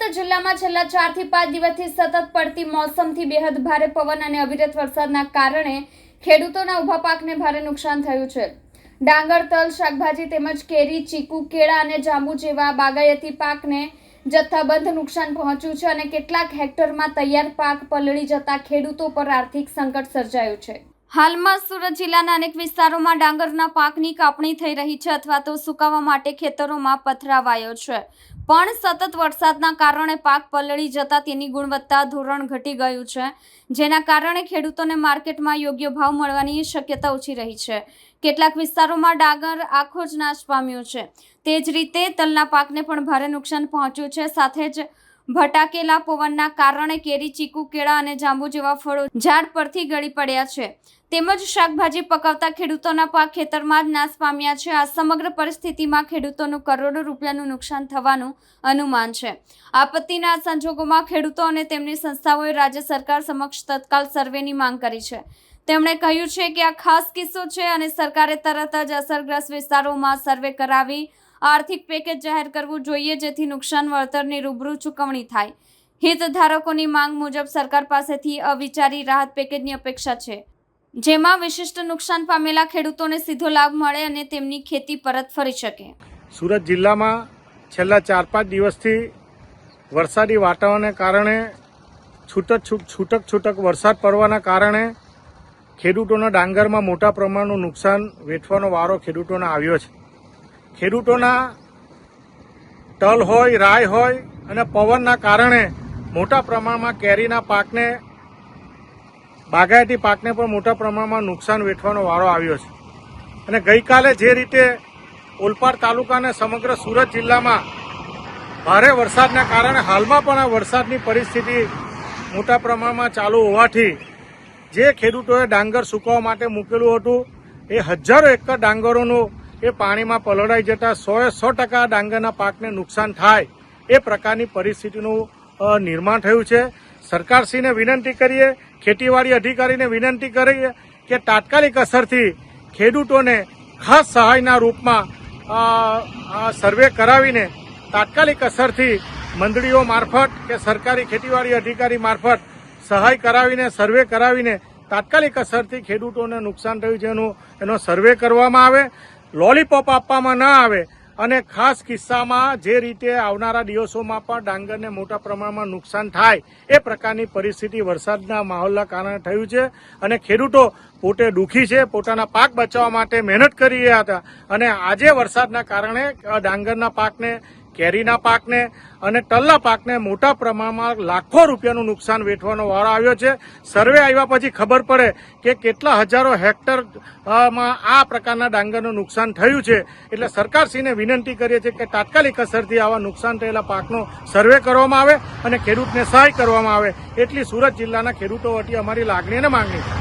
સુરત જિલ્લામાં છેલ્લા 4 થી 5 દિવસથી સતત પડતી મોસમથી બેહદ ભારે પવન અને અવિરત વરસાદના કારણે ખેડૂતોના ઊભા પાકને ભારે નુકસાન થયું છે। ડાંગર, તલ, શાકભાજી તેમજ કેરી, ચીકુ, કેળા અને જાંબુ જેવા બાગાયતી પાકને જથ્થાબંધ નુકસાન પહોંચ્યું છે અને કેટલાક હેક્ટરમાં તૈયાર પાક પલળી જતા ખેડૂતો પર આર્થિક સંકટ સર્જાયું છે। હાલમાં સુરત જિલ્લાના અનેક વિસ્તારોમાં ડાંગરના પાકની કાપણી થઈ રહી છે અથવા તો સુકાવા માટે ખેતરોમાં પથરાવાયો છે, પણ સતત વરસાદના કારણે પાક પલળી જતા તેની ગુણવત્તા ધોરણ ઘટી ગયું છે, જેના કારણે ખેડૂતોને માર્કેટમાં યોગ્ય ભાવ મળવાની શક્યતા ઓછી રહી છે। કેટલાક વિસ્તારોમાં ડાંગર આખો જ નાશ પામ્યો છે। તે જ રીતે તલના પાકને પણ ભારે નુકસાન પહોંચ્યું છે। સાથે જ ભટાકેલા પવનના કારણે કેરી, ચીકુ, કેળા અને જાંબુ જેવા ફળો ઝાડ પરથી ગળી પડ્યા છે, તેમજ શાકભાજી પકવતા ખેડૂતોના પાક ખેતરમાં જ નાશ પામ્યા છે। આ સમગ્ર પરિસ્થિતિમાં ખેડૂતોનું કરોડો રૂપિયાનું નુકસાન થવાનું અનુમાન છે। આપત્તિના સંજોગોમાં ખેડૂતો અને તેમની સંસ્થાઓએ રાજ્ય સરકાર સમક્ષ તત્કાલ સર્વેની માંગ કરી છે। તેમણે કહ્યું છે કે આ ખાસ કિસ્સો છે અને સરકારે તરત જ અસરગ્રસ્ત વિસ્તારોમાં સર્વે કરાવી આર્થિક પેકેજ જાહેર કરવું જોઈએ, જેથી નુકસાન વળતરની રૂબરૂ ચૂકવણી થાય। હિતધારકોની માંગ મુજબ સરકાર પાસેથી અવિચારી રાહત પેકેજની અપેક્ષા છે, જેમાં વિશિષ્ટ નુકસાન પામેલા ખેડૂતોને સીધો લાભ મળે અને તેમની ખેતી પરત ફરી શકે। સુરત જિલ્લામાં છેલ્લા 4-5 દિવસથી વરસાદી વાતાવરણને કારણે છૂટક વરસાદ પડવાના કારણે ખેડૂતોના ડાંગરમાં મોટા પ્રમાણનું નુકસાન વેઠવાનો વારો ખેડૂતોને આવ્યો છે। ખેડૂતોના તલ હોય, રાઈ હોય અને પવનના કારણે મોટા પ્રમાણમાં કેરીના પાકને, બાગાયતી પાકને પણ મોટા પ્રમાણમાં નુકસાન વેઠવાનો વારો આવ્યો છે। અને ગઈકાલે જે રીતે ઓલપાડ તાલુકા અને સમગ્ર સુરત જિલ્લામાં ભારે વરસાદના કારણે હાલમાં પણ આ વરસાદની પરિસ્થિતિ મોટા પ્રમાણમાં ચાલુ હોવાથી જે ખેડૂતોએ ડાંગર સુકવવા માટે મૂકેલું હતું એ હજારો એકર ડાંગરોનું એ પાણીમાં પલળાઈ જતા 100% ડાંગરના પાકને નુકસાન થાય એ પ્રકારની પરિસ્થિતિનું નિર્માણ થયું છે। સરકારશ્રીને વિનંતી કરીએ, ખેતીવાડી અધિકારીને વિનંતી કરીએ કે તાત્કાલિક અસરથી ખેડૂતોને ખાસ સહાયના રૂપમાં સર્વે કરાવીને તાત્કાલિક અસરથી મંડળીઓ મારફત કે સરકારી ખેતીવાડી અધિકારી મારફત સહાય કરાવીને સર્વે કરાવીને તાત્કાલિક અસરથી ખેડૂતોને નુકસાન થયું છે એનો સર્વે કરવામાં આવે, લોલીપોપ આપવામાં ન આવે અને ખાસ કિસ્સામાં જે રીતે આવનારા દિવસોમાં પણ ડાંગરને મોટા પ્રમાણમાં નુકસાન થાય એ પ્રકારની પરિસ્થિતિ વરસાદના માહોલના કારણે થયું છે। અને ખેડૂતો પોતે દુઃખી છે, પોતાના પાક બચાવવા માટે મહેનત કરી રહ્યા હતા અને આજે વરસાદના કારણે ડાંગરના પાકને, કેરીના પાકને અને તલના પાકને મોટા પ્રમાણમાં લાખો રૂપિયાનું નુકસાન વેઠવાનો વારો આવ્યો છે। સર્વે આવ્યા પછી ખબર પડે કે કેટલા હજારો હેક્ટરમાં આ પ્રકારના ડાંગરનું નુકસાન થયું છે। એટલે સરકારશ્રીને વિનંતી કરીએ છીએ કે તાત્કાલિક અસરથી આવા નુકસાન થયેલા પાકનો સર્વે કરવામાં આવે અને ખેડૂતને સહાય કરવામાં આવે, એટલી સુરત જિલ્લાના ખેડૂતો વતી અમારી લાગણી અને માંગણી છે।